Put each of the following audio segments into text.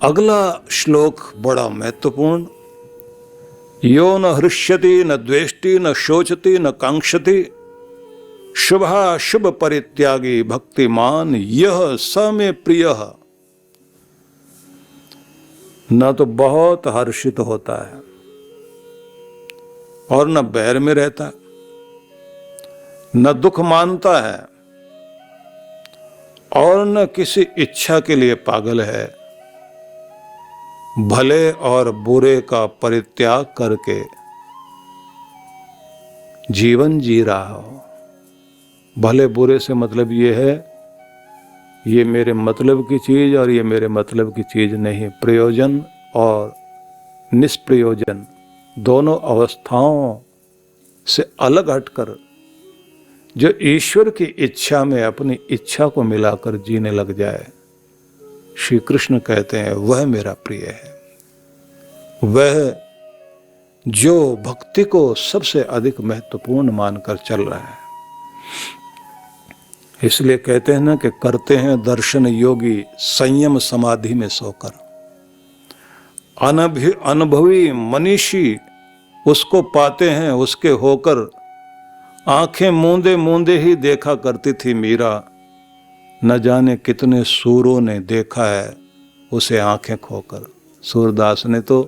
अगला श्लोक बड़ा महत्वपूर्ण। यो न हृष्यति न द्वेष्टि न शोचति न कांक्षति शुभाशुभ परित्यागी भक्तिमान यह स मे प्रियः। न तो बहुत हर्षित होता है और न बैर में रहता, न दुख मानता है और न किसी इच्छा के लिए पागल है। भले और बुरे का परित्याग करके जीवन जी रहा हो। भले बुरे से मतलब ये है, ये मेरे मतलब की चीज और ये मेरे मतलब की चीज नहीं। प्रयोजन और निष्प्रयोजन दोनों अवस्थाओं से अलग हटकर जो ईश्वर की इच्छा में अपनी इच्छा को मिलाकर जीने लग जाए, श्री कृष्ण कहते हैं वह मेरा प्रिय है। वह जो भक्ति को सबसे अधिक महत्वपूर्ण मानकर चल रहा है। इसलिए कहते हैं ना कि करते हैं दर्शन योगी संयम समाधि में सोकर। अनुभवी मनीषी उसको पाते हैं उसके होकर। आंखें मूंदे मूंदे ही देखा करती थी मीरा, न जाने कितने सूरों ने देखा है उसे आंखें खोकर। सूरदास ने तो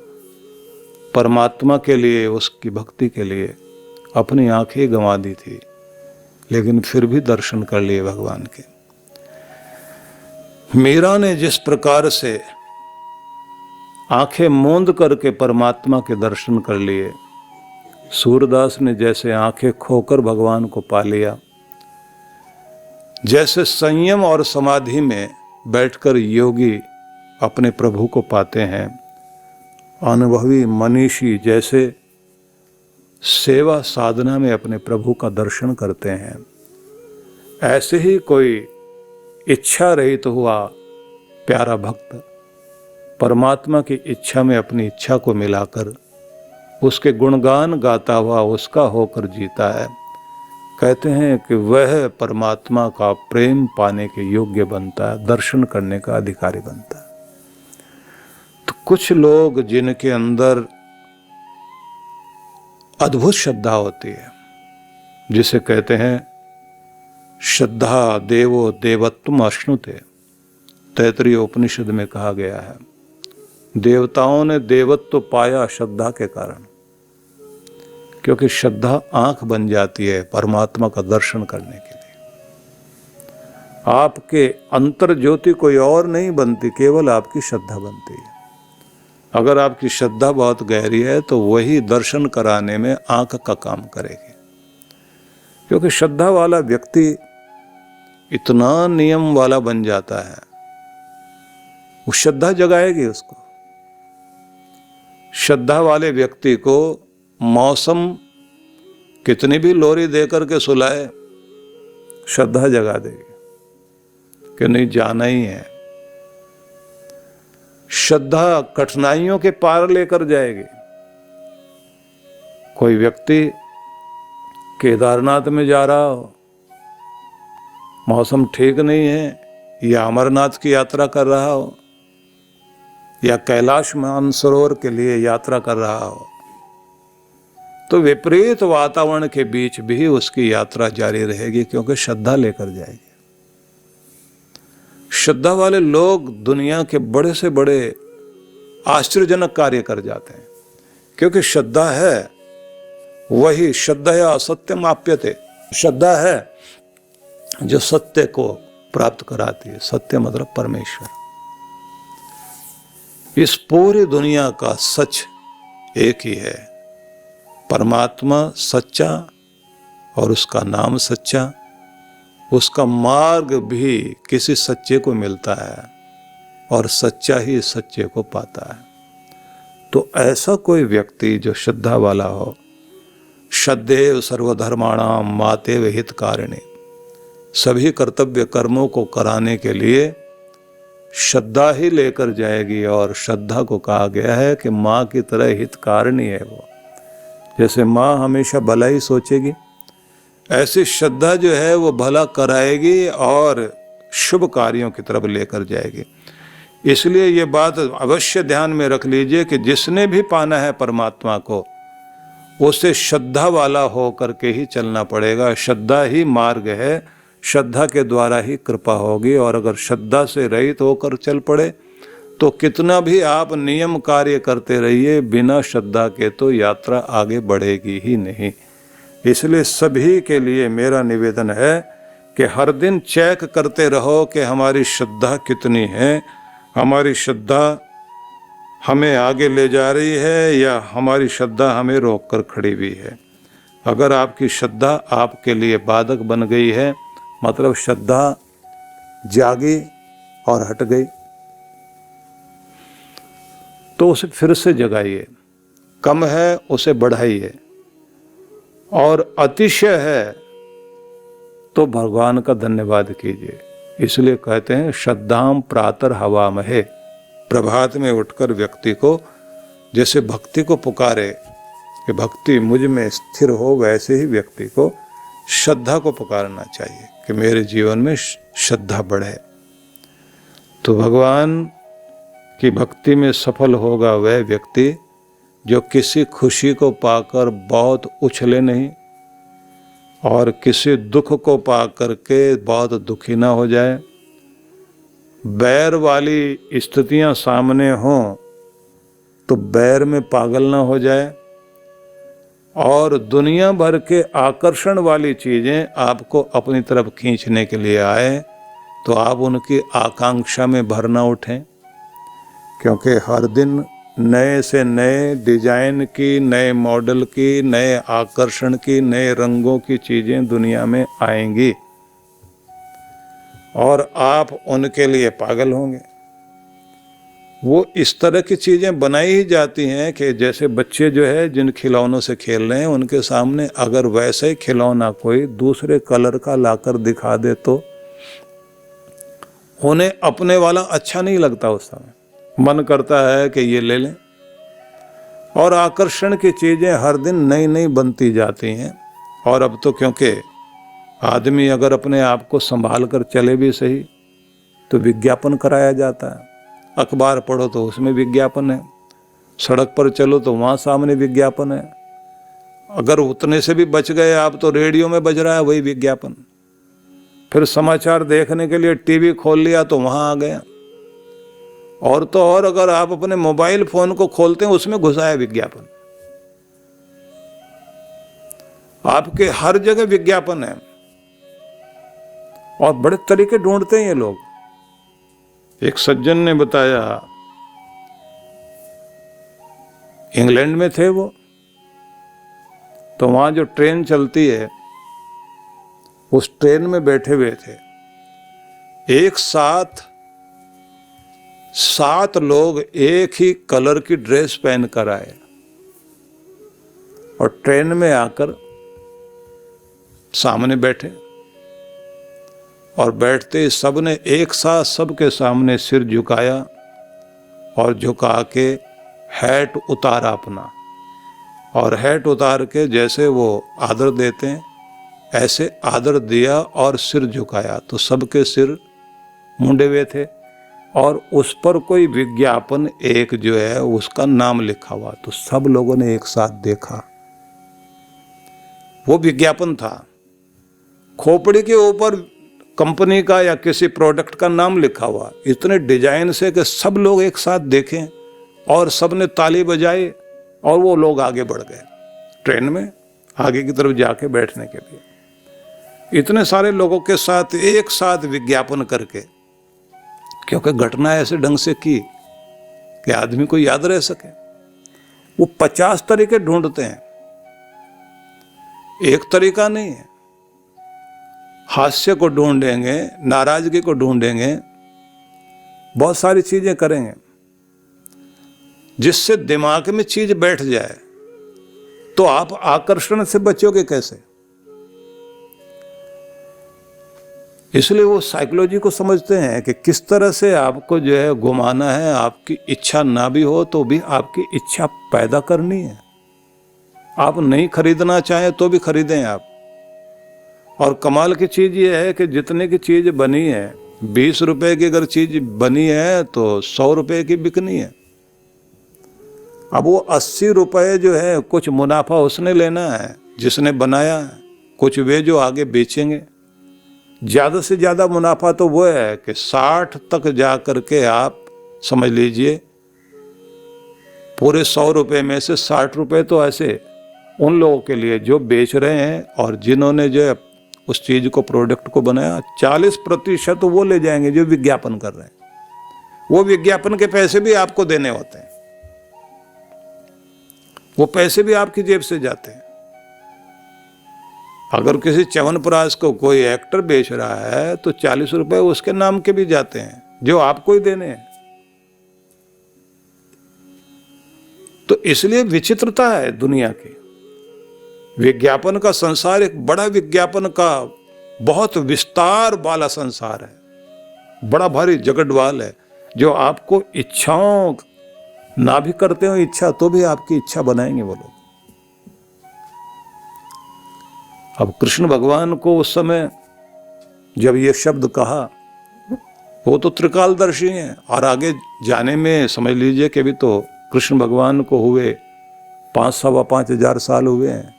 परमात्मा के लिए, उसकी भक्ति के लिए अपनी आंखें गंवा दी थी, लेकिन फिर भी दर्शन कर लिए भगवान के। मीरा ने जिस प्रकार से आंखें मूंद करके परमात्मा के दर्शन कर लिए, सूरदास ने जैसे आंखें खोकर भगवान को पा लिया। जैसे संयम और समाधि में बैठकर योगी अपने प्रभु को पाते हैं, अनुभवी मनीषी जैसे सेवा साधना में अपने प्रभु का दर्शन करते हैं, ऐसे ही कोई इच्छा रहित हुआ प्यारा भक्त परमात्मा की इच्छा में अपनी इच्छा को मिलाकर उसके गुणगान गाता हुआ उसका होकर जीता है। कहते हैं कि वह परमात्मा का प्रेम पाने के योग्य बनता है, दर्शन करने का अधिकारी बनता है। तो कुछ लोग जिनके अंदर अद्भुत श्रद्धा होती है, जिसे कहते हैं श्रद्धा देवो देवत्वम अश्नुते, तैत्तरीय उपनिषद में कहा गया है देवताओं ने देवत्व पाया श्रद्धा के कारण, क्योंकि श्रद्धा आंख बन जाती है परमात्मा का दर्शन करने के लिए। आपके अंतर ज्योति कोई और नहीं बनती, केवल आपकी श्रद्धा बनती है। अगर आपकी श्रद्धा बहुत गहरी है तो वही दर्शन कराने में आंख का काम करेगी, क्योंकि श्रद्धा वाला व्यक्ति इतना नियम वाला बन जाता है, वो श्रद्धा जगाएगी उसको। श्रद्धा वाले व्यक्ति को मौसम कितनी भी लोरी देकर के सुलाए, श्रद्धा जगा देगी कि नहीं जाना ही है। श्रद्धा कठिनाइयों के पार लेकर जाएगी। कोई व्यक्ति केदारनाथ में जा रहा हो, मौसम ठीक नहीं है, या अमरनाथ की यात्रा कर रहा हो, या कैलाश मानसरोवर के लिए यात्रा कर रहा हो, तो विपरीत वातावरण के बीच भी उसकी यात्रा जारी रहेगी, क्योंकि श्रद्धा लेकर जाएगी। श्रद्धा वाले लोग दुनिया के बड़े से बड़े आश्चर्यजनक कार्य कर जाते हैं, क्योंकि श्रद्धा है वही श्रद्धया सत्यम आप्यते। श्रद्धा है जो सत्य को प्राप्त कराती है। सत्य मतलब परमेश्वर। इस पूरी दुनिया का सच एक ही है, परमात्मा सच्चा और उसका नाम सच्चा। उसका मार्ग भी किसी सच्चे को मिलता है और सच्चा ही सच्चे को पाता है। तो ऐसा कोई व्यक्ति जो श्रद्धा वाला हो, श्रद्धेव सर्वधर्माणाम मातेव हितकारिणी, सभी कर्तव्य कर्मों को कराने के लिए श्रद्धा ही लेकर जाएगी। और श्रद्धा को कहा गया है कि माँ की तरह हितकारिणी है वो। जैसे माँ हमेशा भला ही सोचेगी, ऐसी श्रद्धा जो है वो भला कराएगी और शुभ कार्यों की तरफ लेकर जाएगी। इसलिए ये बात अवश्य ध्यान में रख लीजिए कि जिसने भी पाना है परमात्मा को, उसे श्रद्धा वाला हो करके ही चलना पड़ेगा। श्रद्धा ही मार्ग है, श्रद्धा के द्वारा ही कृपा होगी। और अगर श्रद्धा से रहित होकर चल पड़े तो कितना भी आप नियम कार्य करते रहिए, बिना श्रद्धा के तो यात्रा आगे बढ़ेगी ही नहीं। इसलिए सभी के लिए मेरा निवेदन है कि हर दिन चेक करते रहो कि हमारी श्रद्धा कितनी है, हमारी श्रद्धा हमें आगे ले जा रही है या हमारी श्रद्धा हमें रोक कर खड़ी हुई है। अगर आपकी श्रद्धा आपके लिए बाधक बन गई है, मतलब श्रद्धा जागी और हट गई, तो उसे फिर से जगाइए। कम है उसे बढ़ाइए, और अतिशय है तो भगवान का धन्यवाद कीजिए। इसलिए कहते हैं श्रद्धाम प्रातः हवामहे। प्रभात में उठकर व्यक्ति को जैसे भक्ति को पुकारे कि भक्ति मुझ में स्थिर हो, वैसे ही व्यक्ति को श्रद्धा को पुकारना चाहिए कि मेरे जीवन में श्रद्धा बढ़े। तो भगवान की भक्ति में सफल होगा वह व्यक्ति जो किसी खुशी को पाकर बहुत उछले नहीं और किसी दुख को पाकर के बहुत दुखी ना हो जाए। बैर वाली स्थितियां सामने हों तो बैर में पागल ना हो जाए, और दुनिया भर के आकर्षण वाली चीजें आपको अपनी तरफ खींचने के लिए आए तो आप उनकी आकांक्षा में भर ना उठें, क्योंकि हर दिन नए से नए डिजाइन की, नए मॉडल की, नए आकर्षण की, नए रंगों की चीजें दुनिया में आएंगी और आप उनके लिए पागल होंगे। वो इस तरह की चीजें बनाई ही जाती हैं कि जैसे बच्चे जो है जिन खिलौनों से खेल रहे हैं, उनके सामने अगर वैसे ही खिलौना कोई दूसरे कलर का लाकर दिखा दे तो उन्हें अपने वाला अच्छा नहीं लगता, उस समय मन करता है कि ये ले लें। और आकर्षण की चीजें हर दिन नई नई बनती जाती हैं। और अब तो क्योंकि आदमी अगर अपने आप को संभाल कर चले भी सही तो विज्ञापन कराया जाता है। अखबार पढ़ो तो उसमें विज्ञापन है, सड़क पर चलो तो वहाँ सामने विज्ञापन है। अगर उतने से भी बच गए आप तो रेडियो में बज रहा है वही विज्ञापन। फिर समाचार देखने के लिए टीवी खोल लिया तो वहाँ आ गया। और तो और अगर आप अपने मोबाइल फोन को खोलते हैं उसमें घुसा है विज्ञापन। आपके हर जगह विज्ञापन है और बड़े तरीके ढूंढते हैं ये लोग। एक सज्जन ने बताया, इंग्लैंड में थे वो, तो वहां जो ट्रेन चलती है उस ट्रेन में बैठे हुए थे, एक साथ 7 लोग एक ही कलर की ड्रेस पहन कर आए और ट्रेन में आकर सामने बैठे और बैठते सबने एक साथ सबके सामने सिर झुकाया और झुका के हैट उतारा अपना, और हैट उतार के जैसे वो आदर देते हैं ऐसे आदर दिया और सिर झुकाया तो सबके सिर मुंडे हुए थे और उस पर कोई विज्ञापन एक जो है उसका नाम लिखा हुआ। तो सब लोगों ने एक साथ देखा, वो विज्ञापन था। खोपड़ी के ऊपर कंपनी का या किसी प्रोडक्ट का नाम लिखा हुआ, इतने डिजाइन से कि सब लोग एक साथ देखें और सब ने ताली बजाई और वो लोग आगे बढ़ गए ट्रेन में आगे की तरफ जाके बैठने के लिए। इतने सारे लोगों के साथ एक साथ विज्ञापन करके, क्योंकि घटना ऐसे ढंग से की कि आदमी को याद रह सके। वो 50 तरीके ढूंढते हैं, एक तरीका नहीं है। हास्य को ढूंढेंगे, नाराजगी को ढूंढेंगे, बहुत सारी चीजें करेंगे जिससे दिमाग में चीज बैठ जाए। तो आप आकर्षण से बचोगे कैसे? इसलिए वो साइकोलॉजी को समझते हैं कि किस तरह से आपको जो है घुमाना है। आपकी इच्छा ना भी हो तो भी आपकी इच्छा पैदा करनी है। आप नहीं खरीदना चाहें तो भी खरीदें आप। और कमाल की चीज ये है कि जितने की चीज बनी है 20 रुपए की अगर चीज बनी है तो 100 रुपए की बिकनी है। अब वो 80 रुपए जो है कुछ मुनाफा उसने लेना है जिसने बनाया है, कुछ वे जो आगे बेचेंगे। ज्यादा से ज्यादा मुनाफा तो वो है कि 60 तक जा करके आप समझ लीजिए पूरे 100 रुपए में से 60 रुपए तो ऐसे उन लोगों के लिए जो बेच रहे हैं और जिन्होंने जो है उस चीज को, प्रोडक्ट को बनाया। 40% वो ले जाएंगे जो विज्ञापन कर रहे हैं। वो विज्ञापन के पैसे भी आपको देने होते हैं, वो पैसे भी आपकी जेब से जाते हैं। अगर किसी च्यवनप्राश को कोई एक्टर बेच रहा है तो 40 रुपए उसके नाम के भी जाते हैं जो आपको ही देने हैं। तो इसलिए विचित्रता है दुनिया की। विज्ञापन का संसार एक बड़ा, विज्ञापन का बहुत विस्तार वाला संसार है, बड़ा भारी जगड़वाल है, जो आपको इच्छाओं ना भी करते हो इच्छा तो भी आपकी इच्छा बनाएंगे वो लोग। अब कृष्ण भगवान को उस समय जब ये शब्द कहा, वो तो त्रिकालदर्शी हैं और आगे जाने में समझ लीजिए कि भी तो कृष्ण भगवान को हुए 5,500 साल हुए हैं।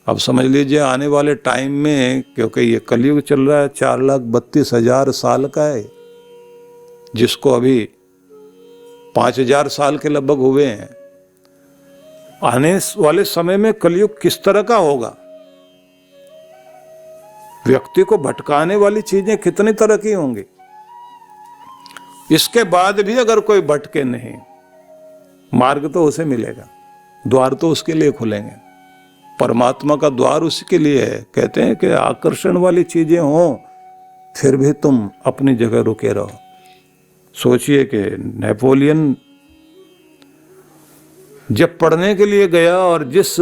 अब समझ लीजिए आने वाले टाइम में, क्योंकि ये कलयुग चल रहा है, 4,32,000 साल का है, जिसको अभी 5,000 साल के लगभग हुए हैं। आने वाले समय में कलयुग किस तरह का होगा, व्यक्ति को भटकाने वाली चीजें कितनी तरह की होंगी। इसके बाद भी अगर कोई भटके नहीं, मार्ग तो उसे मिलेगा, द्वार तो उसके लिए खुलेंगे। परमात्मा का द्वार उसी के लिए है। कहते हैं कि आकर्षण वाली चीजें हों फिर भी तुम अपनी जगह रुके रहो। सोचिए कि नेपोलियन जब पढ़ने के लिए गया और जिस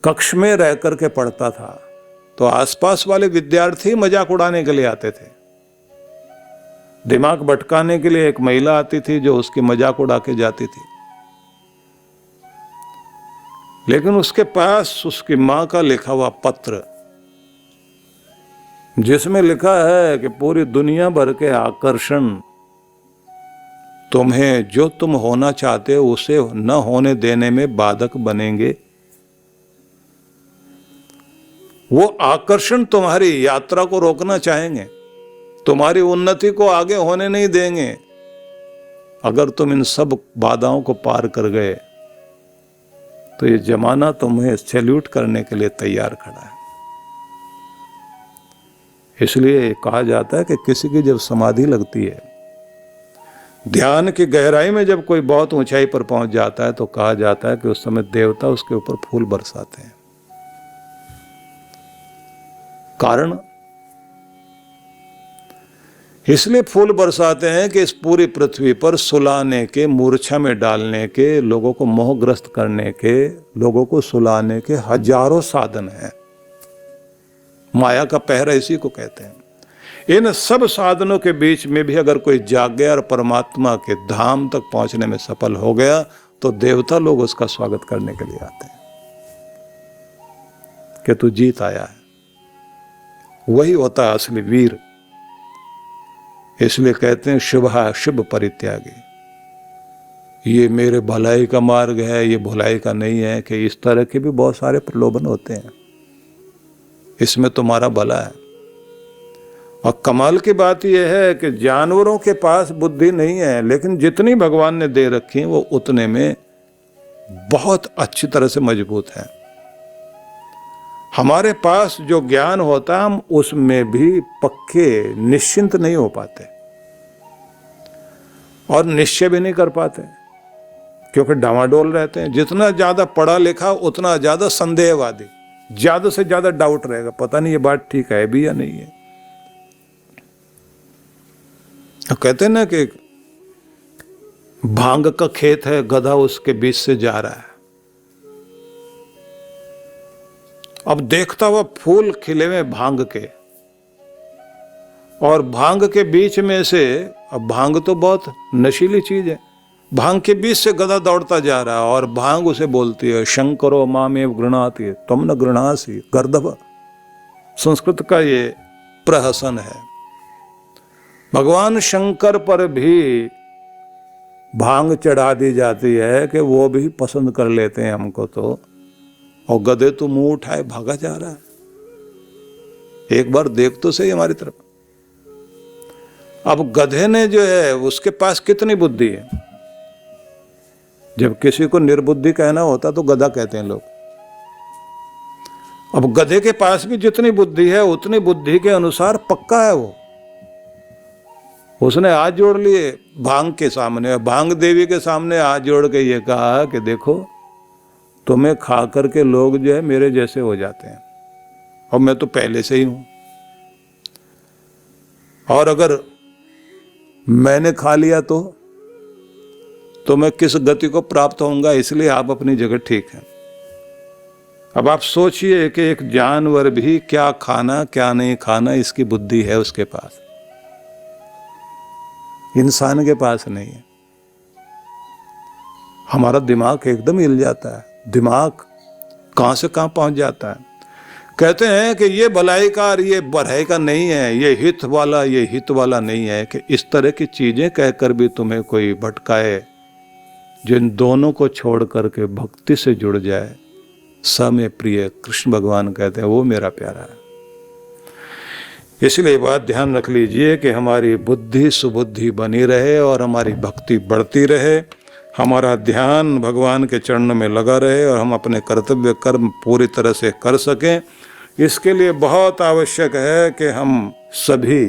कक्ष में रह करके पढ़ता था तो आसपास वाले विद्यार्थी मजाक उड़ाने के लिए आते थे। दिमाग भटकाने के लिए एक महिला आती थी जो उसकी मजाक उड़ा के जाती थी, लेकिन उसके पास उसकी मां का लिखा हुआ पत्र, जिसमें लिखा है कि पूरी दुनिया भर के आकर्षण तुम्हें जो तुम होना चाहते हो उसे न होने देने में बाधक बनेंगे। वो आकर्षण तुम्हारी यात्रा को रोकना चाहेंगे, तुम्हारी उन्नति को आगे होने नहीं देंगे। अगर तुम इन सब बाधाओं को पार कर गए तो ये जमाना तुम्हें सैल्यूट करने के लिए तैयार खड़ा है। इसलिए कहा जाता है कि किसी की जब समाधि लगती है, ध्यान की गहराई में जब कोई बहुत ऊंचाई पर पहुंच जाता है, तो कहा जाता है कि उस समय देवता उसके ऊपर फूल बरसाते हैं। कारण इसलिए फूल बरसाते हैं कि इस पूरी पृथ्वी पर सुलाने के, मूर्छा में डालने के, लोगों को मोहग्रस्त करने के, लोगों को सुलाने के हजारों साधन हैं। माया का पहरा इसी को कहते हैं। इन सब साधनों के बीच में भी अगर कोई जाग गया और परमात्मा के धाम तक पहुंचने में सफल हो गया तो देवता लोग उसका स्वागत करने के लिए आते हैं कि तू जीत आया है। वही होता है असली वीर। इसलिए कहते हैं शुभ शुभ परित्यागी। ये मेरे भलाई का मार्ग है, ये भलाई का नहीं है, कि इस तरह के भी बहुत सारे प्रलोभन होते हैं। इसमें तुम्हारा भला है। और कमाल की बात यह है कि जानवरों के पास बुद्धि नहीं है, लेकिन जितनी भगवान ने दे रखी है वो उतने में बहुत अच्छी तरह से मजबूत है। हमारे पास जो ज्ञान होता है हम उसमें भी पक्के निश्चिंत नहीं हो पाते और निश्चय भी नहीं कर पाते, क्योंकि डामाडोल रहते हैं। जितना ज्यादा पढ़ा लिखा उतना ज्यादा संदेहवादी, ज्यादा से ज्यादा डाउट रहेगा, पता नहीं ये बात ठीक है भी या नहीं है। तो कहते हैं ना कि भांग का खेत है, गधा उसके बीच से जा रहा है। अब देखता हुआ फूल खिले हुए भांग के, और भांग के बीच में से, अब भांग तो बहुत नशीली चीज है, भांग के बीच से गधा दौड़ता जा रहा है और भांग उसे बोलती है शंकरो मामेव गृणाति त्वं न गृणासि गर्दभ। संस्कृत का ये प्रहसन है। भगवान शंकर पर भी भांग चढ़ा दी जाती है कि वो भी पसंद कर लेते हैं हमको तो, और गधे तो मुंह उठाए भागा जा रहा है। एक बार देख तो सही हमारी तरफ। अब गधे ने जो है उसके पास कितनी बुद्धि है। जब किसी को निर्बुद्धि कहना होता तो गधा कहते हैं लोग। अब गधे के पास भी जितनी बुद्धि है उतनी बुद्धि के अनुसार पक्का है वो। उसने हाथ जोड़ लिए भांग के सामने, भांग देवी के सामने हाथ जोड़ के ये कहा कि देखो तुम्हें खा करके लोग जो है मेरे जैसे हो जाते हैं, और मैं तो पहले से ही हूं, और अगर मैंने खा लिया तो मैं किस गति को प्राप्त होऊंगा, इसलिए आप अपनी जगह ठीक हैं। अब आप सोचिए कि एक जानवर भी क्या खाना क्या नहीं खाना इसकी बुद्धि है उसके पास, इंसान के पास नहीं है। हमारा दिमाग एकदम हिल जाता है, दिमाग कहां से कहां पहुंच जाता है। कहते हैं कि ये भलाई का और ये बुराई का नहीं है, ये हित वाला ये हित वाला नहीं है, कि इस तरह की चीजें कहकर भी तुम्हें कोई भटकाए, जिन दोनों को छोड़ करके भक्ति से जुड़ जाए, स में प्रिय कृष्ण भगवान कहते हैं वो मेरा प्यारा है। इसलिए बात ध्यान रख लीजिए कि हमारी बुद्धि सुबुद्धि बनी रहे और हमारी भक्ति बढ़ती रहे, हमारा ध्यान भगवान के चरणों में लगा रहे और हम अपने कर्तव्य कर्म पूरी तरह से कर सकें। इसके लिए बहुत आवश्यक है कि हम सभी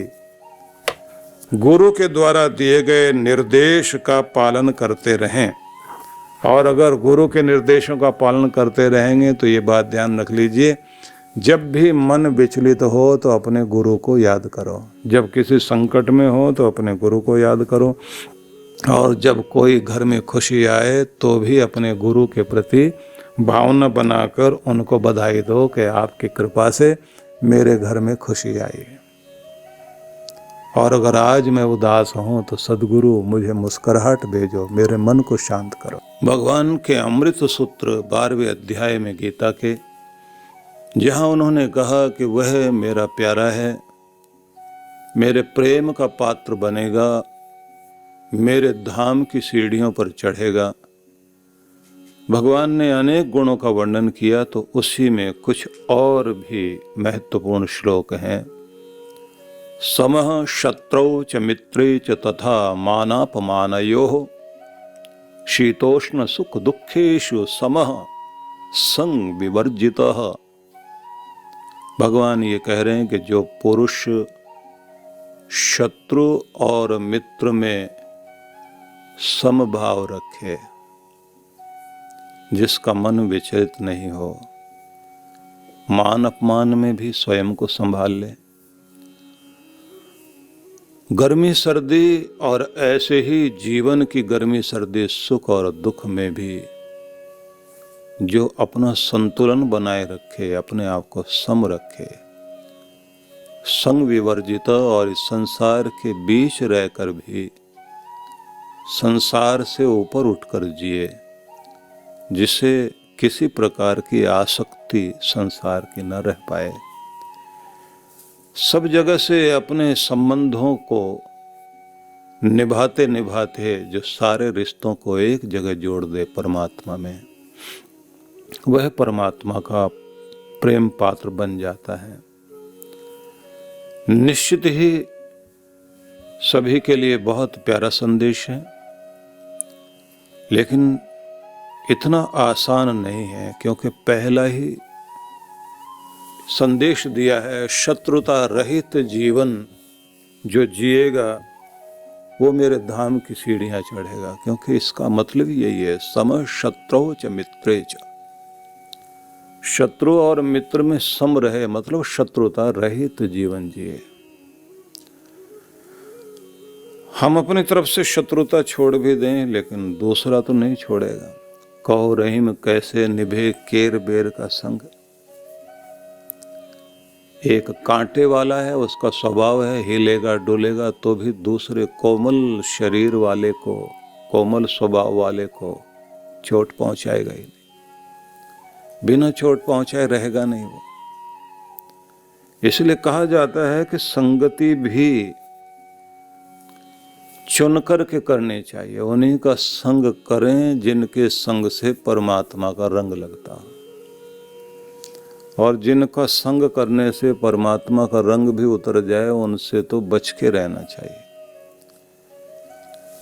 गुरु के द्वारा दिए गए निर्देश का पालन करते रहें, और अगर गुरु के निर्देशों का पालन करते रहेंगे तो ये बात ध्यान रख लीजिए, जब भी मन विचलित हो तो अपने गुरु को याद करो, जब किसी संकट में हो तो अपने गुरु को याद करो, और जब कोई घर में खुशी आए तो भी अपने गुरु के प्रति भावना बनाकर उनको बधाई दो कि आपकी कृपा से मेरे घर में खुशी आई है। और अगर आज मैं उदास हूं तो सदगुरु मुझे मुस्कुराहट भेजो, मेरे मन को शांत करो। भगवान के अमृत सूत्र 12वें अध्याय में गीता के, जहां उन्होंने कहा कि वह मेरा प्यारा है, मेरे प्रेम का पात्र बनेगा, मेरे धाम की सीढ़ियों पर चढ़ेगा। भगवान ने अनेक गुणों का वर्णन किया, तो उसी में कुछ और भी महत्वपूर्ण श्लोक हैं। समः शत्रौ च मित्रे च तथा मानापमानयोः शीतोष्ण सुख दुखेषु समः संग विवर्जितः। भगवान ये कह रहे हैं कि जो पुरुष शत्रु और मित्र में समभाव रखे, जिसका मन विचलित नहीं हो, मान अपमान में भी स्वयं को संभाल ले, गर्मी सर्दी और ऐसे ही जीवन की गर्मी सर्दी सुख और दुख में भी जो अपना संतुलन बनाए रखे, अपने आप को सम रखे, संग विवर्जित, और इस संसार के बीच रहकर भी संसार से ऊपर उठकर जिए, जिसे किसी प्रकार की आसक्ति संसार की न रह पाए, सब जगह से अपने संबंधों को निभाते निभाते जो सारे रिश्तों को एक जगह जोड़ दे परमात्मा में, वह परमात्मा का प्रेम पात्र बन जाता है। निश्चित ही सभी के लिए बहुत प्यारा संदेश है, लेकिन इतना आसान नहीं है, क्योंकि पहला ही संदेश दिया है, शत्रुता रहित जीवन जो जिएगा वो मेरे धाम की सीढ़ियां चढ़ेगा। क्योंकि इसका मतलब यही है, सम शत्रौ च मित्रे च, शत्रु और मित्र में सम रहे, मतलब शत्रुता रहित जीवन जिए। हम अपनी तरफ से शत्रुता छोड़ भी दें, लेकिन दूसरा तो नहीं छोड़ेगा। कहो रहीम कैसे निभे केर बेर का संग। एक कांटे वाला है, उसका स्वभाव है हिलेगा डुलेगा तो भी दूसरे कोमल शरीर वाले को, कोमल स्वभाव वाले को चोट पहुंचाएगा ही नहीं, बिना चोट पहुंचाए रहेगा नहीं वो। इसलिए कहा जाता है कि संगति भी चुन कर के करने चाहिए। उन्हीं का संग करें जिनके संग से परमात्मा का रंग लगता हो, और जिनका संग करने से परमात्मा का रंग भी उतर जाए उनसे तो बच के रहना चाहिए।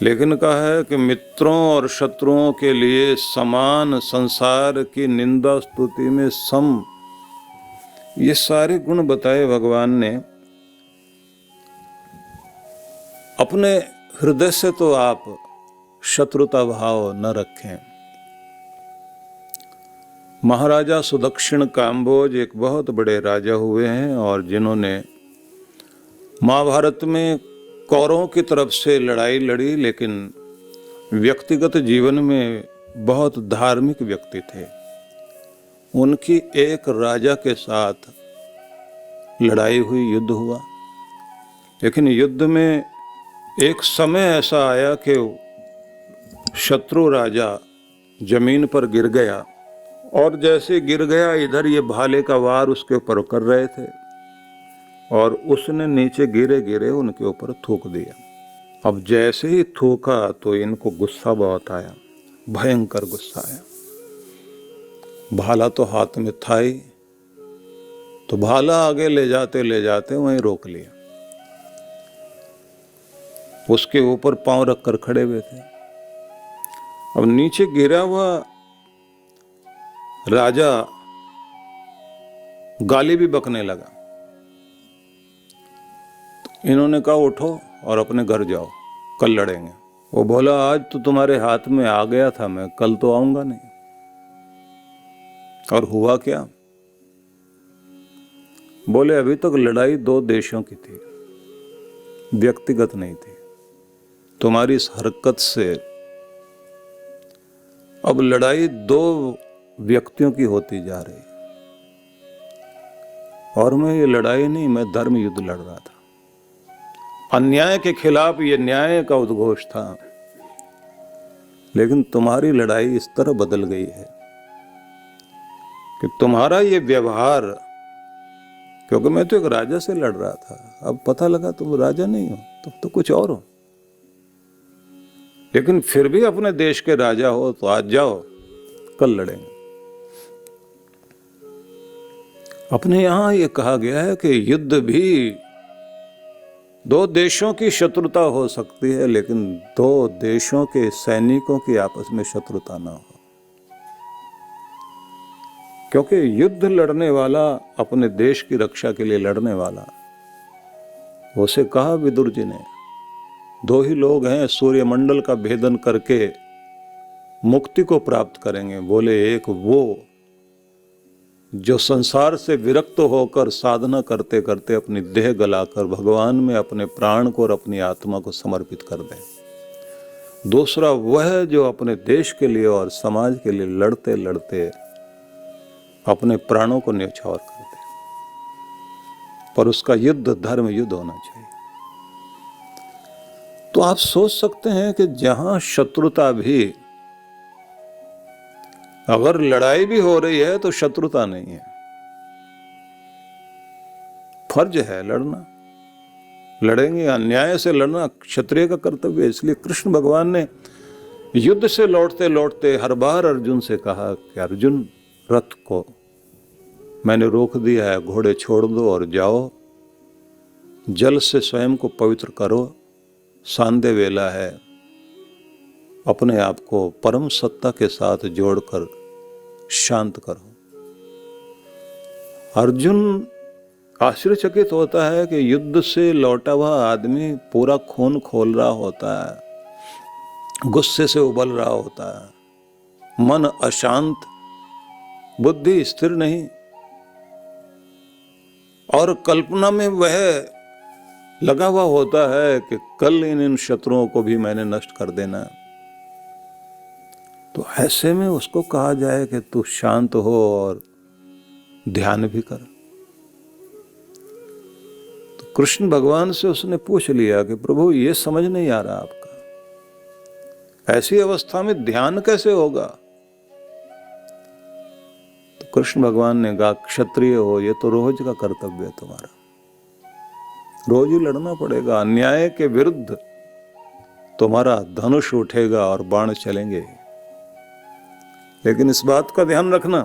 लेकिन कहा है कि मित्रों और शत्रुओं के लिए समान, संसार की निंदा स्तुति में सम, ये सारे गुण बताए भगवान ने। अपने हृदय से तो आप शत्रुता भाव न रखें। महाराजा सुदक्षिण काम्बोज एक बहुत बड़े राजा हुए हैं, और जिन्होंने महाभारत में कौरवों की तरफ से लड़ाई लड़ी, लेकिन व्यक्तिगत जीवन में बहुत धार्मिक व्यक्ति थे। उनकी एक राजा के साथ लड़ाई हुई, युद्ध हुआ, लेकिन युद्ध में एक समय ऐसा आया कि शत्रु राजा जमीन पर गिर गया, और जैसे गिर गया इधर ये भाले का वार उसके ऊपर कर रहे थे, और उसने नीचे गिरे गिरे उनके ऊपर थूक दिया। अब जैसे ही थूका तो इनको गुस्सा बहुत आया, भयंकर गुस्सा आया। भाला तो हाथ में था ही, तो भाला आगे ले जाते वहीं रोक लिया। उसके ऊपर पांव रखकर खड़े हुए थे। अब नीचे गिरा हुआ राजा गाली भी बकने लगा। तो इन्होंने कहा उठो और अपने घर जाओ, कल लड़ेंगे। वो बोला आज तो तुम्हारे हाथ में आ गया था मैं, कल तो आऊंगा नहीं। और हुआ क्या? बोले अभी तक लड़ाई दो देशों की थी, व्यक्तिगत नहीं थी। तुम्हारी इस हरकत से अब लड़ाई दो व्यक्तियों की होती जा रही, और मैं ये लड़ाई नहीं, मैं धर्म युद्ध लड़ रहा था। अन्याय के खिलाफ ये न्याय का उद्घोष था, लेकिन तुम्हारी लड़ाई इस तरह बदल गई है कि तुम्हारा ये व्यवहार, क्योंकि मैं तो एक राजा से लड़ रहा था, अब पता लगा तुम राजा नहीं हो, तुम तो कुछ और हो। लेकिन फिर भी अपने देश के राजा हो तो आज जाओ, कल लड़ेंगे। अपने यहां ये कहा गया है कि युद्ध भी दो देशों की शत्रुता हो सकती है, लेकिन दो देशों के सैनिकों की आपस में शत्रुता ना हो। क्योंकि युद्ध लड़ने वाला अपने देश की रक्षा के लिए लड़ने वाला, उसे कहा विदुर जी ने, दो ही लोग हैं सूर्यमंडल का भेदन करके मुक्ति को प्राप्त करेंगे। बोले एक वो जो संसार से विरक्त होकर साधना करते करते अपनी देह गलाकर भगवान में अपने प्राण को और अपनी आत्मा को समर्पित कर दे। दूसरा वह जो अपने देश के लिए और समाज के लिए लड़ते लड़ते अपने प्राणों को न्यौछावर कर दे। पर उसका युद्ध धर्म युद्ध होना चाहिए। तो आप सोच सकते हैं कि जहां शत्रुता भी, अगर लड़ाई भी हो रही है तो शत्रुता नहीं है, फर्ज है लड़ना, लड़ेंगे। अन्याय से लड़ना क्षत्रिय का कर्तव्य है। इसलिए कृष्ण भगवान ने युद्ध से लौटते लौटते हर बार अर्जुन से कहा कि अर्जुन, रथ को मैंने रोक दिया है, घोड़े छोड़ दो और जाओ, जल से स्वयं को पवित्र करो, सांध्य वेला है, अपने आप को परम सत्ता के साथ जोड़कर शांत करो। अर्जुन आश्चर्यचकित होता है कि युद्ध से लौटा हुआ आदमी पूरा खून खोल रहा होता है, गुस्से से उबल रहा होता है, मन अशांत, बुद्धि स्थिर नहीं, और कल्पना में वह लगा हुआ होता है कि कल इन शत्रुओं को भी मैंने नष्ट कर देना। तो ऐसे में उसको कहा जाए कि तू शांत हो और ध्यान भी कर। तो कृष्ण भगवान से उसने पूछ लिया कि प्रभु ये समझ नहीं आ रहा आपका, ऐसी अवस्था में ध्यान कैसे होगा? तो कृष्ण भगवान ने कहा, क्षत्रिय हो, ये तो रोज का कर्तव्य है तुम्हारा, रोज ही लड़ना पड़ेगा अन्याय के विरुद्ध। तुम्हारा धनुष उठेगा और बाण चलेंगे। लेकिन इस बात का ध्यान रखना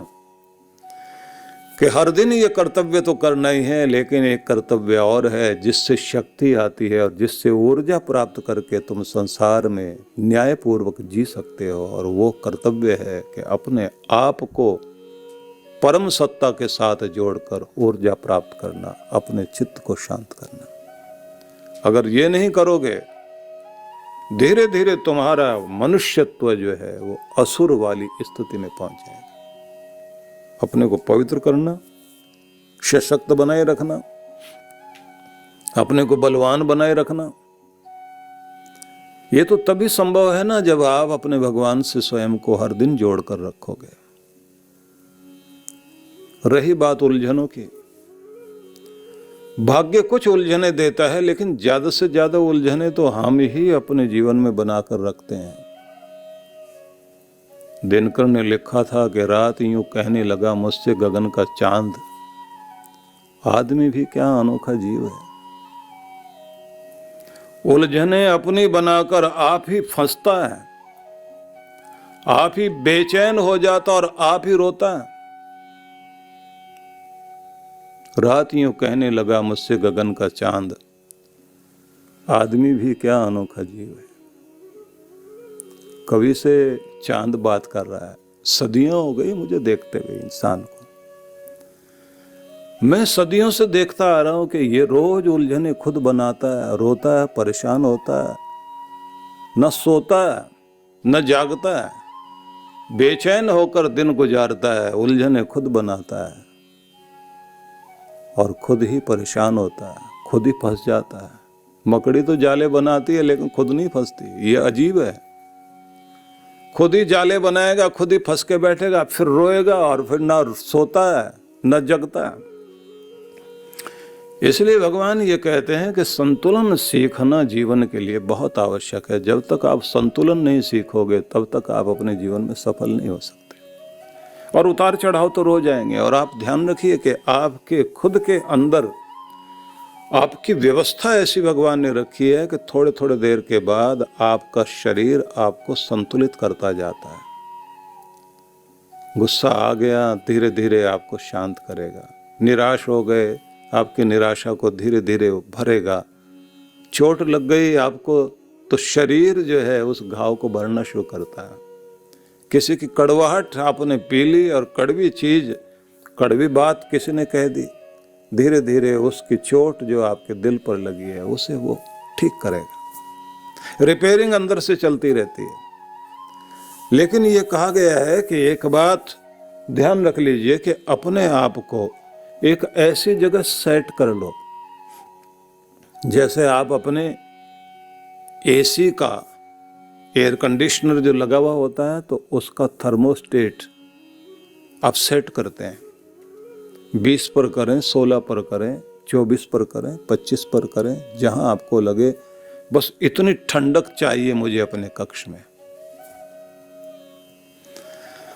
कि हर दिन ये कर्तव्य तो करना ही है, लेकिन एक कर्तव्य और है जिससे शक्ति आती है और जिससे ऊर्जा प्राप्त करके तुम संसार में न्यायपूर्वक जी सकते हो। और वो कर्तव्य है कि अपने आप को परम सत्ता के साथ जोड़कर ऊर्जा प्राप्त करना, अपने चित्त को शांत करना। अगर ये नहीं करोगे, धीरे धीरे तुम्हारा मनुष्यत्व जो है वो असुर वाली स्थिति में पहुंच जाएगा। अपने को पवित्र करना, सशक्त बनाए रखना, अपने को बलवान बनाए रखना, ये तो तभी संभव है ना जब आप अपने भगवान से स्वयं को हर दिन जोड़कर रखोगे। रही बात उलझनों की, भाग्य कुछ उलझने देता है, लेकिन ज्यादा से ज्यादा उलझने तो हम ही अपने जीवन में बनाकर रखते हैं। दिनकर ने लिखा था कि रात यूं कहने लगा मुझसे गगन का चांद, आदमी भी क्या अनोखा जीव है। उलझने अपनी बनाकर आप ही फंसता है, आप ही बेचैन हो जाता और आप ही रोता है। रात यूं कहने लगा मुझसे गगन का चांद, आदमी भी क्या अनोखा जीव है। कवि से चांद बात कर रहा है, सदियों हो गई मुझे देखते हुए इंसान को। मैं सदियों से देखता आ रहा हूं कि ये रोज उलझने खुद बनाता है, रोता है, परेशान होता है, न सोता है न जागता है, बेचैन होकर दिन गुजारता है, उलझने खुद बनाता है और खुद ही परेशान होता है, खुद ही फंस जाता है। मकड़ी तो जाले बनाती है लेकिन खुद नहीं फंसती, ये अजीब है। खुद ही जाले बनाएगा, खुद ही फंस के बैठेगा, फिर रोएगा और फिर ना सोता है न जगता है। इसलिए भगवान ये कहते हैं कि संतुलन सीखना जीवन के लिए बहुत आवश्यक है। जब तक आप संतुलन नहीं सीखोगे तब तक आप अपने जीवन में सफल नहीं हो सकते। और उतार चढ़ाव तो रोज आएंगे। और आप ध्यान रखिए कि आपके खुद के अंदर आपकी व्यवस्था ऐसी भगवान ने रखी है कि थोड़े थोड़े देर के बाद आपका शरीर आपको संतुलित करता जाता है। गुस्सा आ गया, धीरे धीरे आपको शांत करेगा। निराश हो गए, आपकी निराशा को धीरे धीरे भरेगा। चोट लग गई आपको, तो शरीर जो है उस घाव को भरना शुरू करता है। किसी की कड़वाहट आपने पी ली और कड़वी चीज, कड़वी बात किसी ने कह दी, धीरे धीरे उसकी चोट जो आपके दिल पर लगी है उसे वो ठीक करेगा। रिपेयरिंग अंदर से चलती रहती है। लेकिन ये कहा गया है कि एक बात ध्यान रख लीजिए कि अपने आप को एक ऐसी जगह सेट कर लो, जैसे आप अपने एसी का एयर कंडीशनर जो लगा हुआ होता है तो उसका थर्मोस्टेट आप सेट करते हैं। 20 पर करें, 16 पर करें, 24 पर करें, 25 पर करें, जहां आपको लगे बस इतनी ठंडक चाहिए मुझे अपने कक्ष में।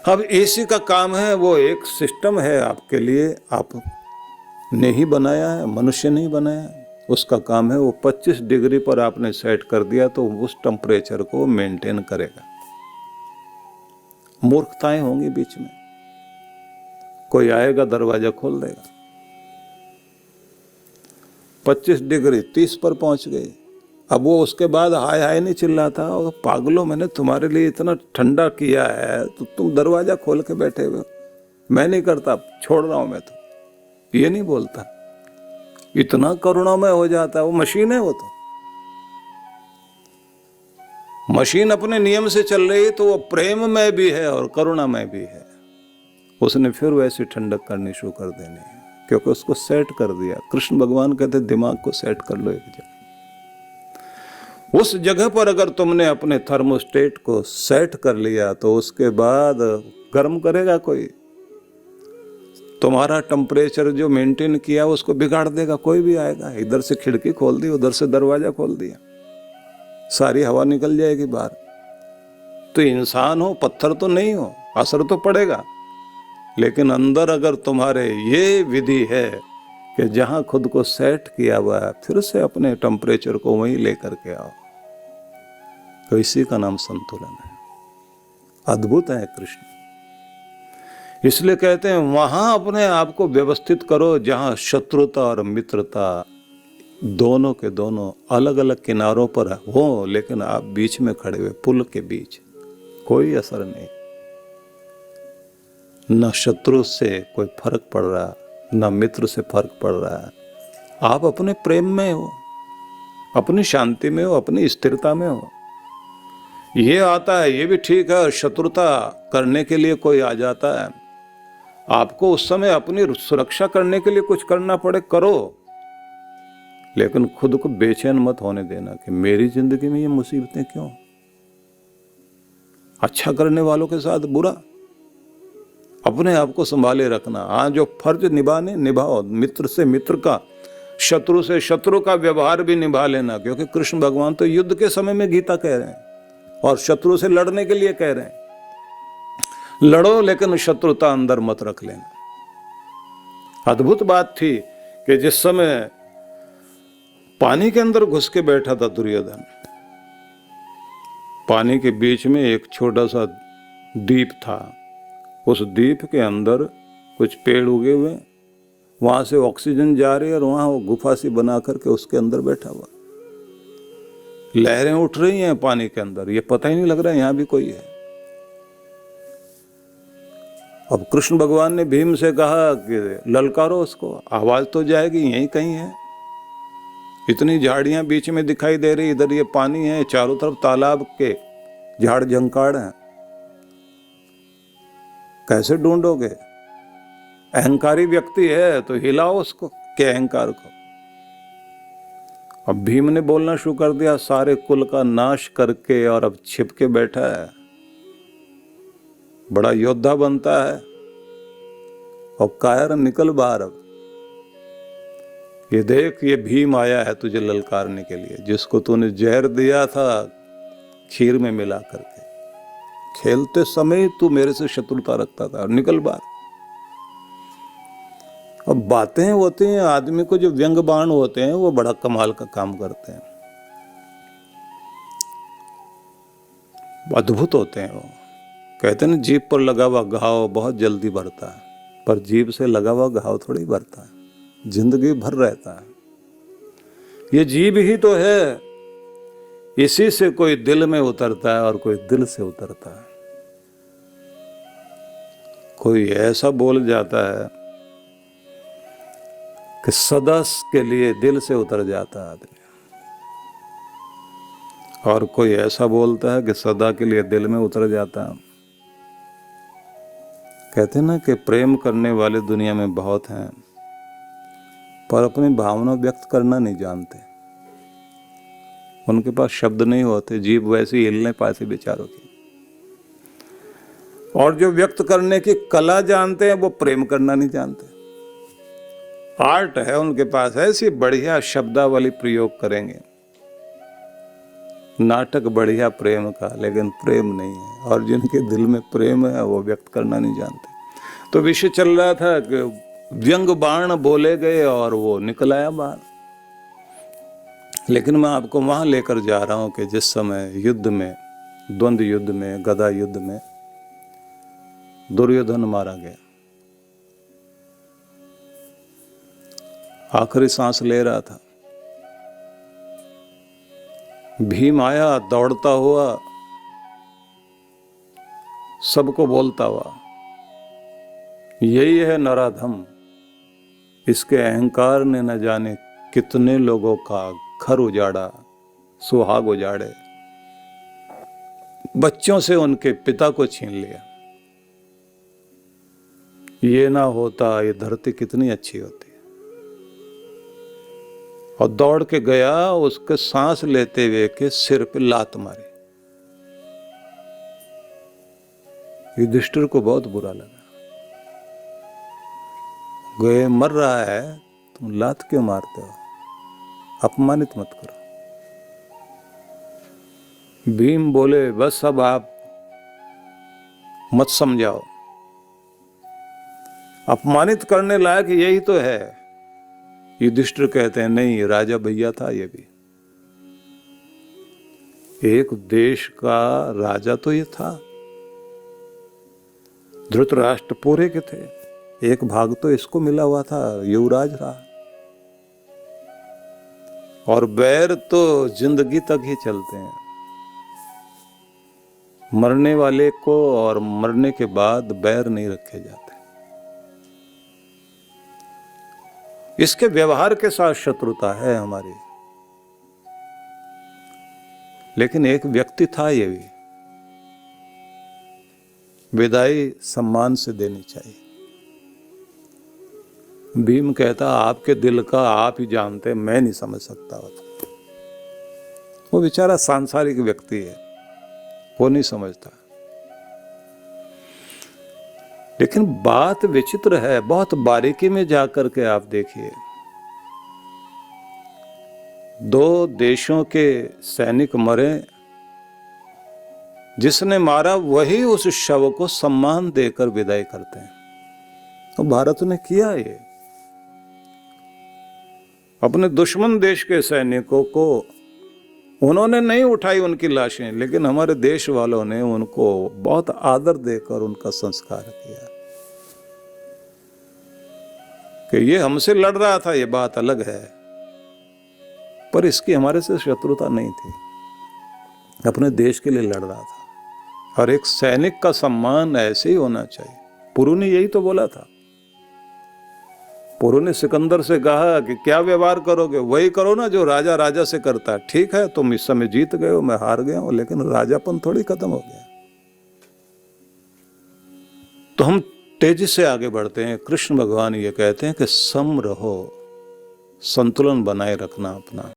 अब एसी का काम है, वो एक सिस्टम है आपके लिए, आपने ही बनाया है, मनुष्य नहीं बनाया है। उसका काम है वो 25 डिग्री पर आपने सेट कर दिया तो उस टेम्परेचर को मेंटेन करेगा। मूर्खताएं होंगी बीच में, कोई आएगा दरवाजा खोल देगा। 25 डिग्री 30 पर पहुंच गई। अब वो उसके बाद हाय हाय नहीं चिल्लाता, और पागलों मैंने तुम्हारे लिए इतना ठंडा किया है तो तुम दरवाजा खोल के बैठे हुए। मैं नहीं करता, छोड़ रहा हूं मैं तो, ये नहीं बोलता। इतना करुणामय हो जाता है। वो मशीन है, वो तो मशीन अपने नियम से चल रही है तो वो प्रेम में भी है और करुणा में भी है। उसने फिर वैसी ठंडक करनी शुरू कर देनी है, क्योंकि उसको सेट कर दिया। कृष्ण भगवान कहते दिमाग को सेट कर लो एक जगह। उस जगह पर अगर तुमने अपने थर्मोस्टेट को सेट कर लिया तो उसके बाद गर्म करेगा कोई? तुम्हारा टेम्परेचर जो मेंटेन किया उसको बिगाड़ देगा कोई भी आएगा? इधर से खिड़की खोल दी, उधर से दरवाजा खोल दिया, सारी हवा निकल जाएगी बाहर। तो इंसान हो, पत्थर तो नहीं हो, असर तो पड़ेगा। लेकिन अंदर अगर तुम्हारे ये विधि है कि जहां खुद को सेट किया हुआ है, फिर से अपने टेम्परेचर को वहीं लेकर के आओ। तो इसी का नाम संतुलन है। अद्भुत है कृष्ण। इसलिए कहते हैं वहां अपने आप को व्यवस्थित करो जहां शत्रुता और मित्रता दोनों के दोनों अलग अलग किनारों पर हो, लेकिन आप बीच में खड़े हुए, पुल के बीच, कोई असर नहीं। न शत्रु से कोई फर्क पड़ रहा, न मित्र से फर्क पड़ रहा है। आप अपने प्रेम में हो, अपनी शांति में हो, अपनी स्थिरता में हो। ये आता है, ये भी ठीक है। शत्रुता करने के लिए कोई आ जाता है, आपको उस समय अपनी सुरक्षा करने के लिए कुछ करना पड़े, करो, लेकिन खुद को बेचैन मत होने देना कि मेरी जिंदगी में ये मुसीबतें क्यों। अच्छा करने वालों के साथ बुरा, अपने आप को संभाले रखना। हाँ, जो फर्ज निभाने निभाओ, मित्र से मित्र का, शत्रु से शत्रु का व्यवहार भी निभा लेना, क्योंकि कृष्ण भगवान तो युद्ध के समय में गीता कह रहे हैं और शत्रु से लड़ने के लिए कह रहे हैं। लड़ो लेकिन शत्रुता अंदर मत रख लेना। अद्भुत बात थी कि जिस समय पानी के अंदर घुस के बैठा था दुर्योधन, पानी के बीच में एक छोटा सा द्वीप था, उस द्वीप के अंदर कुछ पेड़ उगे हुए, वहां से ऑक्सीजन जा रही है और वहां वो गुफा सी बना करके उसके अंदर बैठा हुआ, लहरें उठ रही हैं पानी के अंदर, ये पता ही नहीं लग रहा है यहां भी कोई है। अब कृष्ण भगवान ने भीम से कहा कि ललकारो उसको, आवाज तो जाएगी, यहीं कहीं है। इतनी झाड़ियां बीच में दिखाई दे रही, इधर ये पानी है, चारों तरफ तालाब के झाड़ झंकाड़ हैं, कैसे ढूंढोगे? अहंकारी व्यक्ति है तो हिलाओ उसको के अहंकार को। अब भीम ने बोलना शुरू कर दिया, सारे कुल का नाश करके और अब छिप के बैठा है, बड़ा योद्धा बनता है, और कायर निकल बाहर। अब ये देख, ये भीम आया है तुझे ललकारने के लिए, जिसको तूने जहर दिया था खीर में मिला करके, खेलते समय तू मेरे से शत्रुता रखता था, निकल बाहर। अब बातें होती हैं, आदमी को जो व्यंग बाण होते हैं वो बड़ा कमाल का काम करते हैं, अद्भुत होते हैं वो। कहते हैं जीभ पर लगा हुआ घाव बहुत जल्दी भरता है, पर जीभ से लगा हुआ घाव थोड़ी भरता है, जिंदगी भर रहता है। ये जीभ ही तो है, इसी से कोई दिल में उतरता है और कोई दिल से उतरता है। कोई ऐसा बोल जाता है कि सदा के लिए दिल से उतर जाता है आदमी, और कोई ऐसा बोलता है कि सदा के लिए दिल में उतर जाता है। कहते हैं ना कि प्रेम करने वाले दुनिया में बहुत हैं, पर अपनी भावना व्यक्त करना नहीं जानते, उनके पास शब्द नहीं होते, जीभ वैसी हिलने पाती बेचारों की। और जो व्यक्त करने की कला जानते हैं वो प्रेम करना नहीं जानते। आर्ट है उनके पास, ऐसी बढ़िया शब्दावली प्रयोग करेंगे, नाटक बढ़िया प्रेम का, लेकिन प्रेम नहीं है। और जिनके दिल में प्रेम है वो व्यक्त करना नहीं जानते। तो विषय चल रहा था कि व्यंग बाण बोले गए और वो निकल आया बाहर। लेकिन मैं आपको वहां लेकर जा रहा हूं कि जिस समय युद्ध में, द्वंद्व युद्ध में, गदा युद्ध में दुर्योधन मारा गया, आखिरी सांस ले रहा था, भीम आया दौड़ता हुआ, सबको बोलता हुआ, यही है नराधम, इसके अहंकार ने न जाने कितने लोगों का घर उजाड़ा, सुहाग उजाड़े, बच्चों से उनके पिता को छीन लिया। ये ना होता ये धरती कितनी अच्छी होती। और दौड़ के गया, उसके सांस लेते हुए के सिर पे लात मारी। युधिष्ठिर को बहुत बुरा लगा, गए मर रहा है, तुम लात क्यों मारते हो, अपमानित मत करो। भीम बोले बस अब आप मत समझाओ, अपमानित करने लायक यही तो है। युधिष्ठिर कहते हैं नहीं, राजा भैया था ये भी, एक देश का राजा तो ये था, धृतराष्ट्र पूरे के थे, एक भाग तो इसको मिला हुआ था, युवराज रहा। और बैर तो जिंदगी तक ही चलते हैं, मरने वाले को और मरने के बाद बैर नहीं रखे जाते। इसके व्यवहार के साथ शत्रुता है हमारी। लेकिन एक व्यक्ति था, ये भी विदाई सम्मान से देनी चाहिए। भीम कहता, आपके दिल का आप ही जानते, मैं नहीं समझ सकता। वो बेचारा सांसारिक व्यक्ति है, वो नहीं समझता। लेकिन बात विचित्र है, बहुत बारीकी में जाकर के आप देखिए। दो देशों के सैनिक मरे, जिसने मारा वही उस शव को सम्मान देकर विदाई करते हैं। तो भारत ने किया ये, अपने दुश्मन देश के सैनिकों को उन्होंने नहीं उठाई उनकी लाशें, लेकिन हमारे देश वालों ने उनको बहुत आदर देकर उनका संस्कार किया। कि ये हमसे लड़ रहा था, ये बात अलग है, पर इसकी हमारे से शत्रुता नहीं थी, अपने देश के लिए लड़ रहा था। और एक सैनिक का सम्मान ऐसे ही होना चाहिए। पुरु ने यही तो बोला था। पुरु ने सिकंदर से कहा कि क्या व्यवहार करोगे, वही करो ना जो राजा राजा से करता है। ठीक है, तुम इस समय जीत गए हो, मैं हार गया हूं, लेकिन राजापन थोड़ी खत्म हो गया। तो हम तेजी से आगे बढ़ते हैं। कृष्ण भगवान ये कहते हैं कि सम रहो, संतुलन बनाए रखना अपना।